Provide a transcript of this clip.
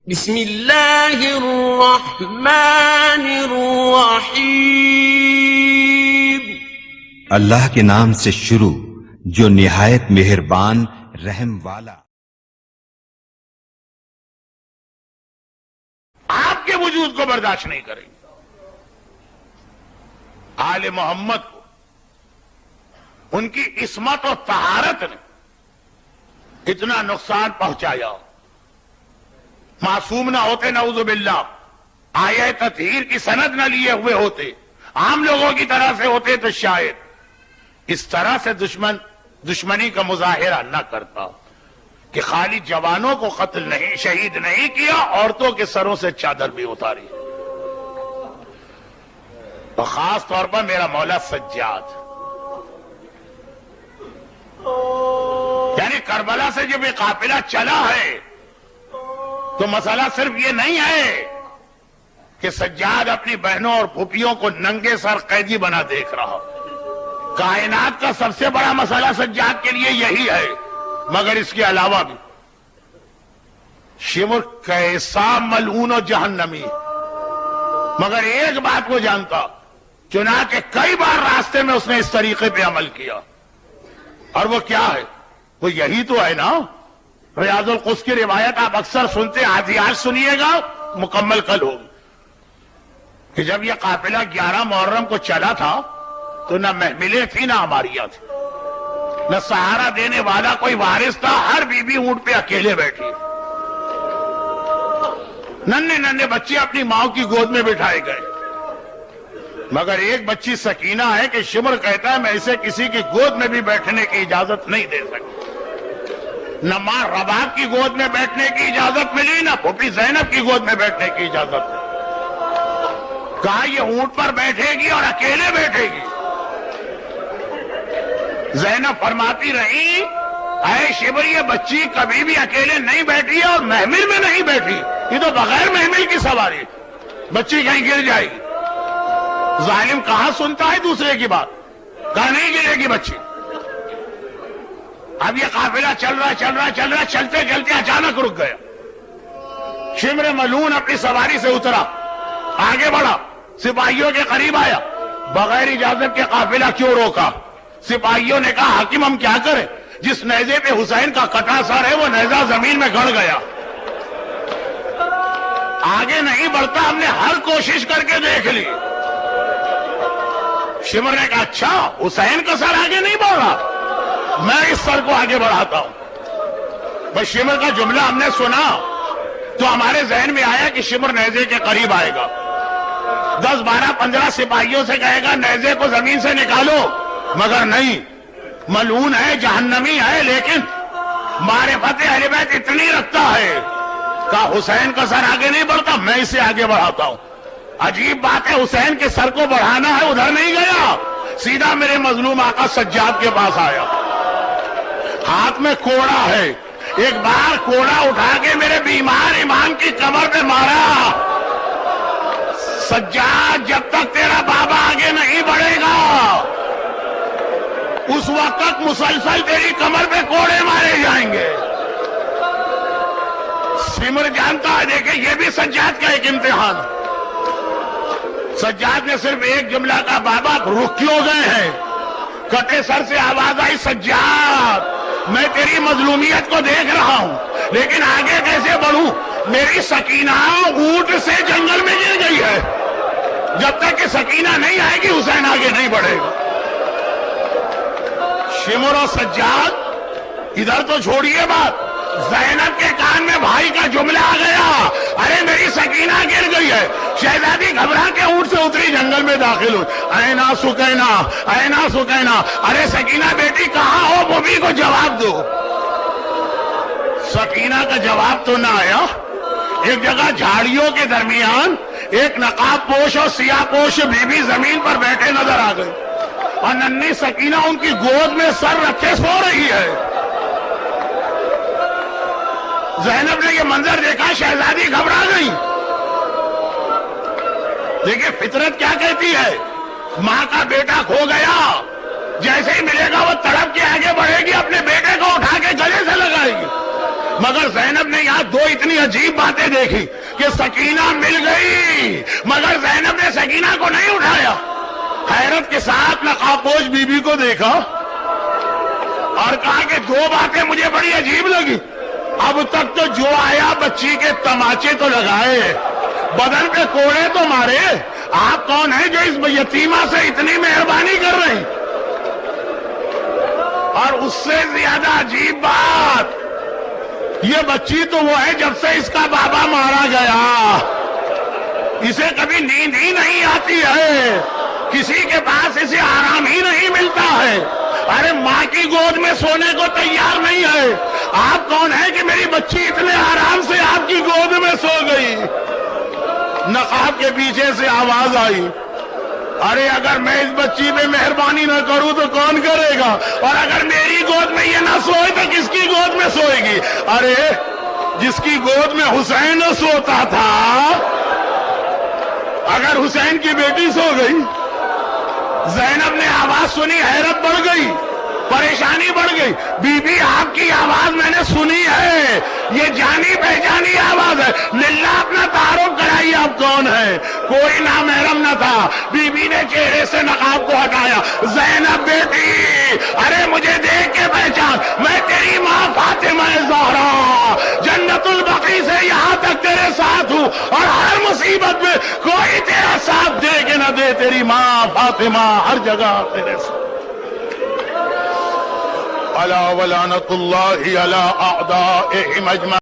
بسم اللہ الرحمن الرحیم۔ اللہ کے نام سے شروع جو نہایت مہربان رحم والا۔ آپ کے وجود کو برداشت نہیں کریں گے، آل محمد کو ان کی عصمت اور طہارت نے اتنا نقصان پہنچایا، معصوم نہ ہوتے نعوذ باللہ، آیہ تطہیر کی سند نہ لیے ہوئے ہوتے، عام لوگوں کی طرح سے ہوتے تو شاید اس طرح سے دشمنی کا مظاہرہ نہ کرتا کہ خالی جوانوں کو قتل نہیں، شہید نہیں کیا، عورتوں کے سروں سے چادر بھی اتاری، اور خاص طور پر میرا مولا سجاد۔ یعنی کربلا سے جب یہ قافلہ چلا ہے تو مسئلہ صرف یہ نہیں ہے کہ سجاد اپنی بہنوں اور پھوپھیوں کو ننگے سر قیدی بنا دیکھ رہا، کائنات کا سب سے بڑا مسئلہ سجاد کے لیے یہی ہے، مگر اس کے علاوہ بھی شمر کیسا ملعون و جہنمی، مگر ایک بات وہ جانتا، چنانچہ کئی بار راستے میں اس نے اس طریقے پہ عمل کیا، اور وہ کیا ہے؟ وہ یہی تو ہے نا، ریاض القدس کی روایت آپ اکثر سنتے، آج سنیے گا، مکمل کل ہوگی، کہ جب یہ قافلہ 11 محرم کو چلا تھا تو نہ محملیں تھی نہ عماریاں تھی، نہ سہارا دینے والا کوئی وارث تھا، ہر بی بی اونٹ پہ اکیلے بیٹھی، ننھے ننھے بچے اپنی ماں کی گود میں بٹھائے گئے، مگر ایک بچی سکینہ ہے کہ شمر کہتا ہے میں اسے کسی کی گود میں بھی بیٹھنے کی اجازت نہیں دے سکتا، نہ ماں رباب کی گود میں بیٹھنے کی اجازت ملی، نہ پھوپھی زینب کی گود میں بیٹھنے کی اجازت ملی، کہا یہ اونٹ پر بیٹھے گی اور اکیلے بیٹھے گی۔ زینب فرماتی رہی اے شمر یہ بچی کبھی بھی اکیلے نہیں بیٹھی ہے اور محمل میں نہیں بیٹھی، یہ تو بغیر محمل کی سواری، بچی کہیں گر جائے گی۔ ظالم کہاں سنتا ہے دوسرے کی بات، کہاں نہیں گرے گی بچی۔ اب یہ قافلہ چل رہا چلتے چلتے اچانک رک گیا، شمر ملعون اپنی سواری سے اترا، آگے بڑھا، سپاہیوں کے قریب آیا، بغیر اجازت کے قافلہ کیوں روکا؟ سپاہیوں نے کہا حاکم ہم کیا کریں، جس نیزے پہ حسین کا کٹا سر ہے وہ نیزہ زمین میں گڑ گیا، آگے نہیں بڑھتا، ہم نے ہر کوشش کر کے دیکھ لی۔ شمر نے کہا اچھا حسین کا سر آگے نہیں بڑھ رہا، میں اس سر کو آگے بڑھاتا ہوں۔ بس شمر کا جملہ ہم نے سنا تو ہمارے ذہن میں آیا کہ شمر نیزے کے قریب آئے گا، 10 12 15 سپاہیوں سے کہے گا نیزے کو زمین سے نکالو، مگر نہیں، ملعون ہے، جہنمی ہے، لیکن معرفت اہل بیت اتنی رکھتا ہے کہ حسین کا سر آگے نہیں بڑھتا، میں اسے آگے بڑھاتا ہوں۔ عجیب بات ہے، حسین کے سر کو بڑھانا ہے، ادھر نہیں گیا، سیدھا میرے مظلوم آقا سجاد کے پاس آیا، ہاتھ میں کوڑا ہے، ایک بار کوڑا اٹھا کے میرے بیمار امام کی کمر پہ مارا، سجاد جب تک تیرا بابا آگے نہیں بڑھے گا اس وقت تک مسلسل تیری کمر پہ کوڑے مارے جائیں گے۔ شمر جانتا ہے، دیکھیں یہ بھی سجاد کا ایک امتحان، سجاد نے صرف ایک جملہ کہا بابا رک کیوں گئے ہیں؟ کٹے سر سے آواز آئی سجاد میں تیری مظلومیت کو دیکھ رہا ہوں لیکن آگے کیسے بڑھوں، میری سکینہ اونٹ سے جنگل میں گر گئی ہے، جب تک کہ سکینہ نہیں آئے گی حسین آگے نہیں بڑھے گا۔ شمر اور سجاد ادھر تو چھوڑیے بات، زینب کے کان میں بھائی کا جملہ آ گیا، ارے میری سکینہ گر گئی ہے، شہزادی گھبرا کے اونٹ سے اتری، جنگل میں داخل ہوئی، اینا سکینہ، ارے سکینہ بیٹی کہاں ہو، بوبی کو جواب دو۔ سکینہ کا جواب تو نہ آیا، ایک جگہ جھاڑیوں کے درمیان ایک نقاب پوش اور سیاہ پوش بی بی زمین پر بیٹھے نظر آ گئی، اور ننھی سکینہ ان کی گود میں سر رکھے سو رہی ہے۔ زینب نے یہ منظر دیکھا، شہزادی گھبرا گئی۔ دیکھیں فطرت کیا کہتی ہے، ماں کا بیٹا کھو گیا، جیسے ہی ملے گا وہ تڑپ کے آگے بڑھے گی، اپنے بیٹے کو اٹھا کے گلے سے لگائے گی، مگر زینب نے یہاں دو اتنی عجیب باتیں دیکھی کہ سکینہ مل گئی، مگر زینب نے سکینہ کو نہیں اٹھایا۔ حیرت کے ساتھ نقاب پوش بی بی کو دیکھا اور کہا کہ دو باتیں مجھے بڑی عجیب لگی۔ اب تک تو جو آیا بچی کے تماچے تو لگائے، بدن پہ کوڑے تو مارے، آپ کون ہیں جو اس یتیمہ سے اتنی مہربانی کر رہے ہیں؟ اور اس سے زیادہ عجیب بات، یہ بچی تو وہ ہے جب سے اس کا بابا مارا گیا، اسے کبھی نیند ہی نہیں آتی ہے، کسی کے پاس اسے آرام ہی نہیں ملتا ہے، ارے ماں کی گود میں سونے کو تیار نہیں ہے۔ آپ کون ہیں کہ میری بچی اتنے آرام سے آپ کی گود میں سو گئی؟ نقاب کے پیچھے سے آواز آئی، ارے اگر میں اس بچی پہ مہربانی نہ کروں تو کون کرے گا؟ اور اگر میری گود میں یہ نہ سوئے تو کس کی گود میں سوئے گی؟ ارے جس کی گود میں حسین سوتا تھا، اگر حسین کی بیٹی سو گئی۔ زینب نے آواز سنی، حیرت بڑھ گئی، پریشانی بڑھ گئی۔ بی بی آپ کی آواز میں نے سنی ہے، یہ جانی پہچانی آواز ہے، للہ اپنا تعارف کرائیے آپ کون ہے؟ کوئی نامحرم نہ تھا۔ بی بی نے چہرے سے نقاب کو ہٹایا، زینب بیٹی، ارے مجھے دیکھ کے پہچان، میں تیری ماں فاطمہ زہرا، جنت البقیع سے یہاں تک تیرے ساتھ ہوں، اور ہر مصیبت میں کوئی تیرا ساتھ دے کہ نہ دے، تیری ماں فاطمہ ہر جگہ تیرے ساتھ۔ الا ولعنت اللہ علی اعدائہم اجمعین۔